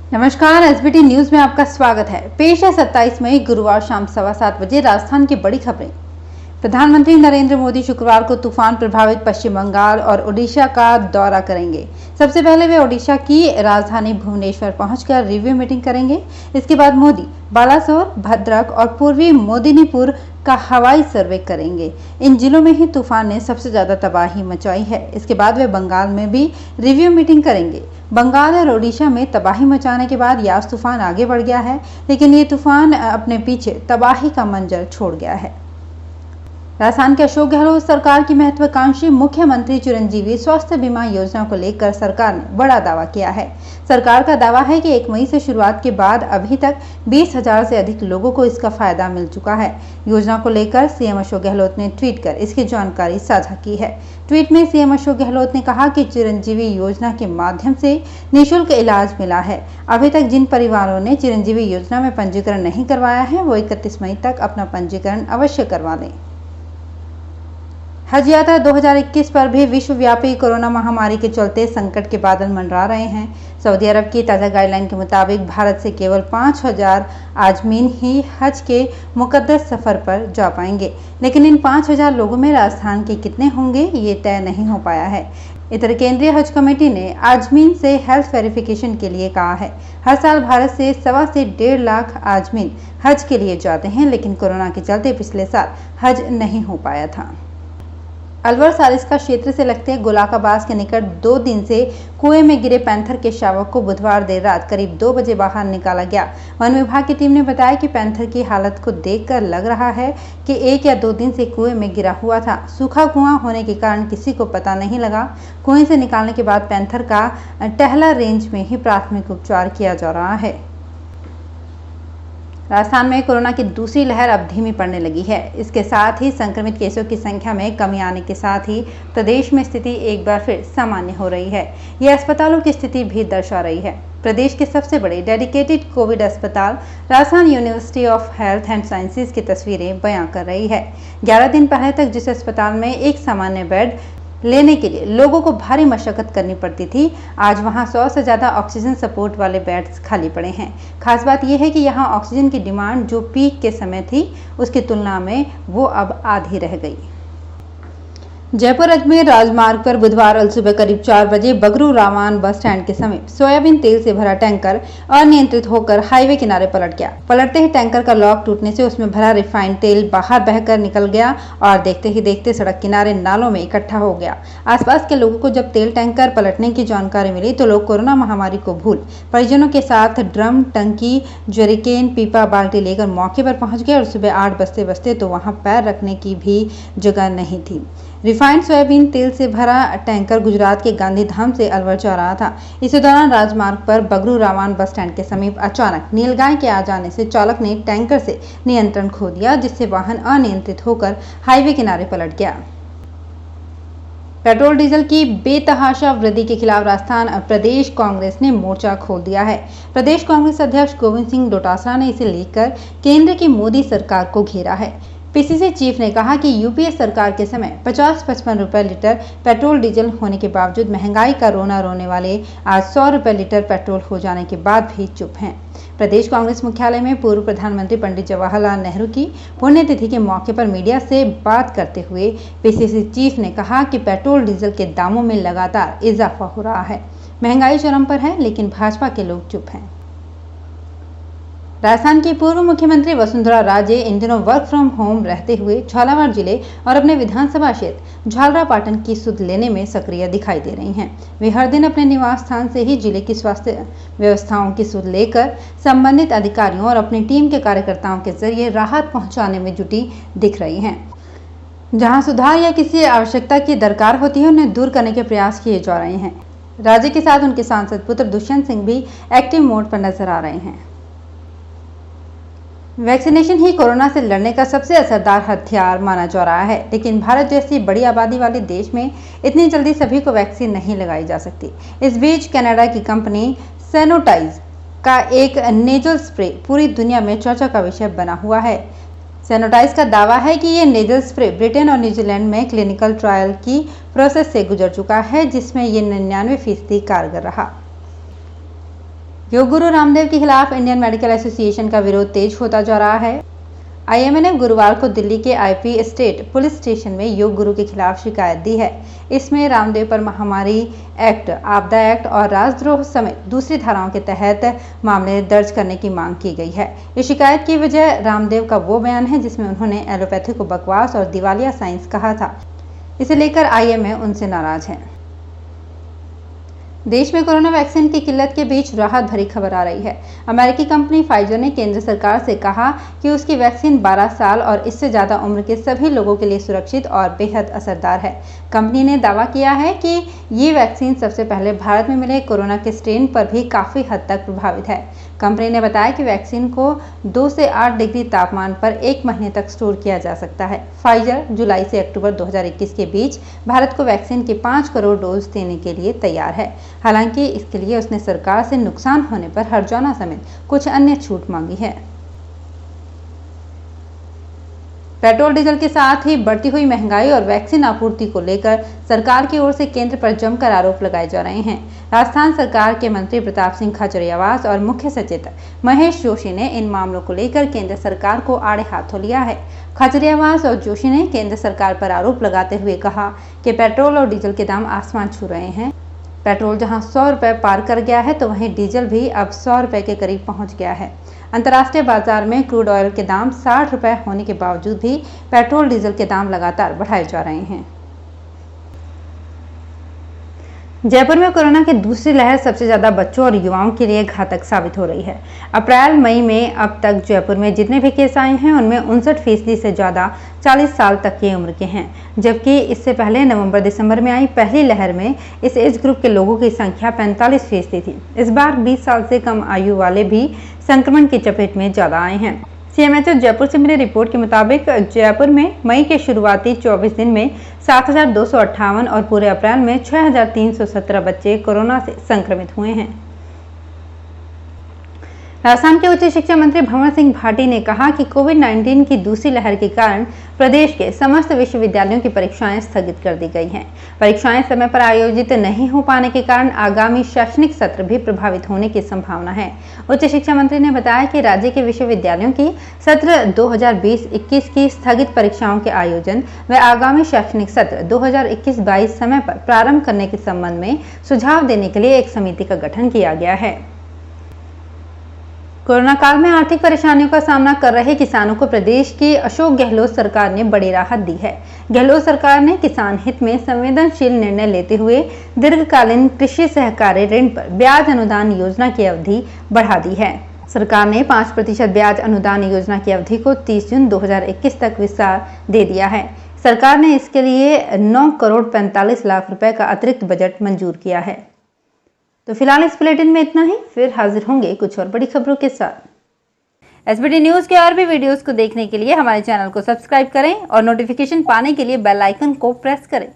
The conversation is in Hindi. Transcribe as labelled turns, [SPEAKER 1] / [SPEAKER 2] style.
[SPEAKER 1] नमस्कार, एसबीटी न्यूज में आपका स्वागत है। पेश है 27 मई गुरुवार शाम 7:15 बजे राजस्थान की बड़ी खबरें। प्रधानमंत्री नरेंद्र मोदी शुक्रवार को तूफान प्रभावित पश्चिम बंगाल और ओडिशा का दौरा करेंगे। सबसे पहले वे ओडिशा की राजधानी भुवनेश्वर पहुंचकर रिव्यू मीटिंग करेंगे। इसके बाद मोदी बालासोर, भद्रक और पूर्वी मेदिनीपुर का हवाई सर्वे करेंगे। इन जिलों में ही तूफान ने सबसे ज्यादा तबाही मचाई है। इसके बाद वे बंगाल में भी रिव्यू मीटिंग करेंगे। बंगाल और ओडिशा में तबाही मचाने के बाद यास तूफान आगे बढ़ गया है, लेकिन ये तूफान अपने पीछे तबाही का मंजर छोड़ गया है। राजस्थान के अशोक गहलोत सरकार की महत्वाकांक्षी मुख्यमंत्री चिरंजीवी स्वास्थ्य बीमा योजना को लेकर सरकार ने बड़ा दावा किया है। सरकार का दावा है कि 1 मई से शुरुआत के बाद अभी तक 20,000 से अधिक लोगों को इसका फायदा मिल चुका है। योजना को लेकर सीएम अशोक गहलोत ने ट्वीट कर इसकी जानकारी साझा की है। ट्वीट में सीएम अशोक गहलोत ने कहा कि चिरंजीवी योजना के माध्यम से निःशुल्क इलाज मिला है। अभी तक जिन परिवारों ने चिरंजीवी योजना में पंजीकरण नहीं करवाया है, वो 31 मई तक अपना पंजीकरण अवश्य करवा लें। हज यात्रा 2021 पर भी विश्वव्यापी कोरोना महामारी के चलते संकट के बादल मंडरा रहे हैं। सऊदी अरब की ताज़ा गाइडलाइन के मुताबिक भारत से केवल 5,000 आजमीन ही हज के मुकद्दस सफर पर जा पाएंगे, लेकिन इन 5,000 लोगों में राजस्थान के कितने होंगे ये तय नहीं हो पाया है। इधर केंद्रीय हज कमेटी ने आजमीन से हेल्थ वेरिफिकेशन के लिए कहा है। हर साल भारत से 1.25 से 1.5 लाख आजमीन हज के लिए जाते हैं, लेकिन कोरोना के चलते पिछले साल हज नहीं हो पाया था। अलवर सारिस्का क्षेत्र से लगते गोलाकाबाज के निकट 2 दिन से कुएं में गिरे पैंथर के शावक को बुधवार देर रात करीब 2 बजे बाहर निकाला गया। वन विभाग की टीम ने बताया कि पैंथर की हालत को देखकर लग रहा है कि 1 या 2 दिन से कुएं में गिरा हुआ था। सूखा कुआं होने के कारण किसी को पता नहीं लगा। कुएं से निकालने के बाद पैंथर का टहला रेंज में ही प्राथमिक उपचार किया जा रहा है। राजस्थान में कोरोना की दूसरी लहर अब धीमी पड़ने लगी है। इसके साथ ही संक्रमित केसों की संख्या में कमी आने के साथ ही प्रदेश में स्थिति एक बार फिर सामान्य हो रही है। यह अस्पतालों की स्थिति भी दर्शा रही है। प्रदेश के सबसे बड़े डेडिकेटेड कोविड अस्पताल Rajasthan university of health and sciences की तस्वीरें बयां कर रही है। 11 दिन पहले तक जिस अस्पताल में एक सामान्य बेड लेने के लिए लोगों को भारी मशक्कत करनी पड़ती थी, आज वहां 100 से ज्यादा ऑक्सीजन सपोर्ट वाले बेड्स खाली पड़े हैं। खास बात यह है कि यहां ऑक्सीजन की डिमांड जो पीक के समय थी, उसकी तुलना में वो अब आधी रह गई। जयपुर अजमेर राजमार्ग पर बुधवार सुबह करीब 4 बजे बगरू रामान बस स्टैंड के समीप सोयाबीन तेल से भरा टैंकर अनियंत्रित होकर हाईवे किनारे पलट गया। पलटते ही टैंकर का लॉक टूटने से उसमें भरा रिफाइंड तेल बाहर बहकर निकल गया और देखते ही देखते सड़क किनारे नालों में इकट्ठा हो गया। आसपास के लोगों को जब तेल टैंकर पलटने की जानकारी मिली तो लोग कोरोना महामारी को भूल परिजनों के साथ ड्रम, टंकी, जरिकेन, पीपा, बाल्टी लेकर मौके पर पहुंच गए और सुबह 8 बजते बजते तो वहां पैर रखने की भी जगह नहीं थी। रिफाइंड सोयाबीन तेल से भरा टैंकर गुजरात के गांधीधाम से अलवर जा रहा था। इसी दौरान राजमार्ग पर बगरू रामान बस स्टैंड के समीप अचानक नीलगाय के आ जाने से चालक ने टैंकर से नियंत्रण खो दिया, जिससे वाहन अनियंत्रित होकर हाईवे किनारे पलट गया। पेट्रोल डीजल की बेतहाशा वृद्धि के खिलाफ राजस्थान प्रदेश कांग्रेस ने मोर्चा खोल दिया है। प्रदेश कांग्रेस अध्यक्ष गोविंद सिंह डोटासरा ने इसे लेकर केंद्र की मोदी सरकार को घेरा है। पीसीसी चीफ ने कहा कि यूपीए सरकार के समय 50-55 रुपए लीटर पेट्रोल डीजल होने के बावजूद महंगाई का रोना रोने वाले आज 100 रुपए लीटर पेट्रोल हो जाने के बाद भी चुप हैं। प्रदेश कांग्रेस मुख्यालय में पूर्व प्रधानमंत्री पंडित जवाहरलाल नेहरू की पुण्यतिथि के मौके पर मीडिया से बात करते हुए पीसीसी चीफ ने कहा कि पेट्रोल डीजल के दामों में लगातार इजाफा हो रहा है। महंगाई चरम पर है, लेकिन भाजपा के लोग चुप हैं। राजस्थान की पूर्व मुख्यमंत्री वसुंधरा राजे इन दिनों वर्क फ्रॉम होम रहते हुए झालावाड़ जिले और अपने विधानसभा क्षेत्र झालरापाटन की सुध लेने में सक्रिय दिखाई दे रही हैं। वे हर दिन अपने निवास स्थान से ही जिले की स्वास्थ्य व्यवस्थाओं की सुध लेकर संबंधित अधिकारियों और अपनी टीम के कार्यकर्ताओं के जरिए राहत पहुंचाने में जुटी दिख रही हैं। जहां सुधार या किसी आवश्यकता की दरकार होती है, उन्हें दूर करने के प्रयास किए जा रहे हैं। राजे के साथ उनके सांसद पुत्र दुष्यंत सिंह भी एक्टिव मोड पर नजर आ रहे हैं। वैक्सीनेशन ही कोरोना से लड़ने का सबसे असरदार हथियार माना जा रहा है, लेकिन भारत जैसी बड़ी आबादी वाले देश में इतनी जल्दी सभी को वैक्सीन नहीं लगाई जा सकती। इस बीच कनाडा की कंपनी सैनोटाइज का एक नेजल स्प्रे पूरी दुनिया में चर्चा का विषय बना हुआ है। सैनोटाइज का दावा है कि ये नेजल स्प्रे ब्रिटेन और न्यूजीलैंड में क्लिनिकल ट्रायल की प्रोसेस से गुजर चुका है, जिसमें ये 99% कारगर रहा। योग गुरु रामदेव के खिलाफ इंडियन मेडिकल एसोसिएशन का विरोध तेज होता जा रहा है। आईएमए ने गुरुवार को दिल्ली के आईपी स्टेट पुलिस स्टेशन में योग गुरु के खिलाफ शिकायत दी है। इसमें रामदेव पर महामारी एक्ट, आपदा एक्ट और राजद्रोह समेत दूसरी धाराओं के तहत मामले दर्ज करने की मांग की गई है। इस शिकायत की वजह रामदेव का वो बयान है जिसमें उन्होंने एलोपैथी को बकवास और दिवालिया साइंस कहा था। इसे लेकर आईएमए उनसे नाराज है। देश में कोरोना वैक्सीन की किल्लत के बीच राहत भरी खबर आ रही है। अमेरिकी कंपनी फाइजर ने केंद्र सरकार से कहा कि उसकी वैक्सीन 12 साल और इससे ज्यादा उम्र के सभी लोगों के लिए सुरक्षित और बेहद असरदार है। कंपनी ने दावा किया है कि ये वैक्सीन सबसे पहले भारत में मिले कोरोना के स्ट्रेन पर भी काफी हद तक प्रभावित है। कंपनी ने बताया कि वैक्सीन को 2 से 8 डिग्री तापमान पर 1 महीने तक स्टोर किया जा सकता है। फाइजर जुलाई से अक्टूबर 2021 के बीच भारत को वैक्सीन के 5 करोड़ डोज देने के लिए तैयार है। हालांकि इसके लिए उसने सरकार से नुकसान होने पर हर्जाना समेत कुछ अन्य छूट मांगी है। पेट्रोल डीजल के साथ ही बढ़ती हुई महंगाई और वैक्सीन आपूर्ति को लेकर सरकार की ओर से केंद्र पर जमकर आरोप लगाए जा रहे हैं। राजस्थान सरकार के मंत्री प्रताप सिंह खाचरियावास और मुख्य सचेतक महेश जोशी ने इन मामलों को लेकर केंद्र सरकार को आड़े हाथों लिया है। खाचरियावास और जोशी ने केंद्र सरकार पर आरोप लगाते हुए कहा कि पेट्रोल और डीजल के दाम आसमान छू रहे हैं। पेट्रोल जहां 100 रुपए पार कर गया है तो वहीं डीजल भी अब 100 रुपए के करीब पहुंच गया है। अंतर्राष्ट्रीय बाजार में क्रूड ऑयल के दाम 60 रुपए होने के बावजूद भी पेट्रोल डीजल के दाम लगातार बढ़ाए जा रहे हैं। जयपुर में कोरोना की दूसरी लहर सबसे ज्यादा बच्चों और युवाओं के लिए घातक साबित हो रही है। अप्रैल मई में अब तक जयपुर में जितने भी केस आए हैं उनमें 59% से ज्यादा 40 साल तक की उम्र के हैं, जबकि इससे पहले नवंबर दिसंबर में आई पहली लहर में इस एज ग्रुप के लोगों की संख्या 45% थी। इस बार 20 साल से कम आयु वाले भी संक्रमण की चपेट में ज्यादा आए हैं। सीएमएचओ जयपुर से मिली रिपोर्ट के मुताबिक जयपुर में मई के शुरुआती 24 दिन में 7,258 और पूरे अप्रैल में 6,317 बच्चे कोरोना से संक्रमित हुए हैं। राजस्थान के उच्च शिक्षा मंत्री भंवर सिंह भाटी ने कहा कि कोविड-19 की दूसरी लहर के कारण प्रदेश के समस्त विश्वविद्यालयों की परीक्षाएं स्थगित कर दी गई हैं। परीक्षाएं समय पर आयोजित नहीं हो पाने के कारण आगामी शैक्षणिक सत्र भी प्रभावित होने की संभावना है। उच्च शिक्षा मंत्री ने बताया कि राज्य के विश्वविद्यालयों की सत्र 2020-21 की स्थगित परीक्षाओं के आयोजन व आगामी शैक्षणिक सत्र 2021-22 समय पर प्रारंभ करने के संबंध में सुझाव देने के लिए एक समिति का गठन किया गया है। कोरोना काल में आर्थिक परेशानियों का सामना कर रहे किसानों को प्रदेश की अशोक गहलोत सरकार ने बड़ी राहत दी है। गहलोत सरकार ने किसान हित में संवेदनशील निर्णय लेते हुए दीर्घकालीन कृषि सहकारी ऋण पर ब्याज अनुदान योजना की अवधि बढ़ा दी है। सरकार ने 5% ब्याज अनुदान योजना की अवधि को 30 जून 2021 तक विस्तार दे दिया है। सरकार ने इसके लिए 9 करोड़ 45 लाख रुपए का अतिरिक्त बजट मंजूर किया है। तो फिलहाल इस बुलेटिन में इतना ही, फिर हाजिर होंगे कुछ और बड़ी खबरों के साथ। एसबीटी न्यूज के और भी वीडियोस को देखने के लिए हमारे चैनल को सब्सक्राइब करें और नोटिफिकेशन पाने के लिए बेल आइकन को प्रेस करें।